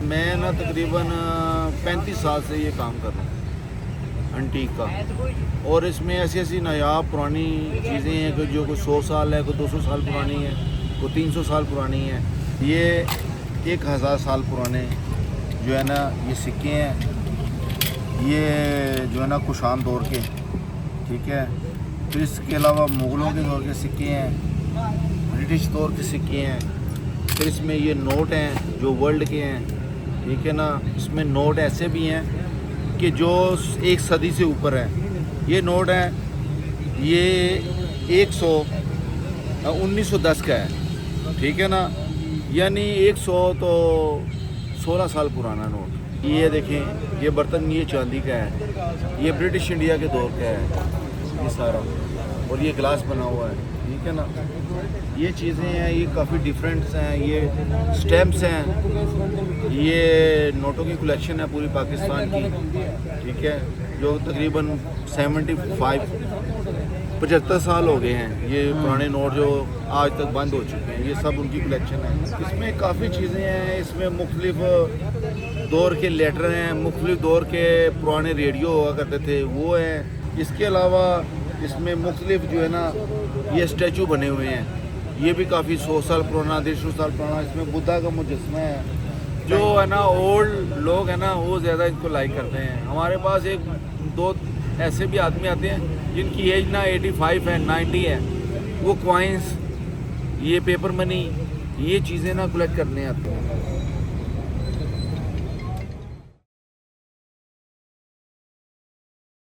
मैं ना तकरीबन 35 साल से ये काम कर रहा हूँ एंटीक का, और इसमें ऐसी ऐसी नायाब पुरानी चीज़ें हैं कि जो कोई 100 साल है, कोई 200 साल पुरानी है, कोई 300 साल पुरानी है। ये 1000 साल पुराने जो है ना ये सिक्के हैं, ये जो है ना कुशान दौर के, ठीक है। फिर इसके अलावा मुग़लों के दौर के सिक्के हैं, ब्रिटिश दौर के सिक्के हैं। फिर इसमें ये नोट हैं जो वर्ल्ड के हैं, ठीक है ना। इसमें नोट ऐसे भी हैं कि जो 1 सदी से ऊपर है। ये नोट है, ये 1910 का है, ठीक है ना। यानी 100 तो 16 साल पुराना नोट। ये देखें, ये बर्तन ये चांदी का है, ये ब्रिटिश इंडिया के दौर का है ये सारा, और ये ग्लास बना हुआ है, ठीक है ना। ये चीज़ें हैं, ये काफ़ी डिफरेंट्स हैं, ये स्टैम्प्स हैं, ये नोटों की कलेक्शन है पूरी पाकिस्तान की, ठीक है, जो तकरीबन 75 साल हो गए हैं। ये पुराने नोट जो आज तक बंद हो चुके हैं, ये सब उनकी कलेक्शन है। इसमें काफ़ी चीज़ें हैं, इसमें मुख्तलिफ दौर के लेटर हैं, मुख्तलिफ दौर के पुराने रेडियो हुआ करते थे वो हैं। इसके अलावा इसमें मुख्तलिफ जो है ना ये स्टैचू बने हुए हैं, ये भी काफ़ी 100 साल पुराना, 150 साल पुराना। इसमें बुद्धा का मुजस्समा है। जो है ना ओल्ड लोग हैं ना वो ज़्यादा इसको लाइक करते हैं। हमारे पास 1-2 ऐसे भी आदमी आते हैं जिनकी एज ना 85 है, 90 है, वो कॉइन्स, ये पेपर मनी, ये चीज़ें ना कलेक्ट करने आते हैं।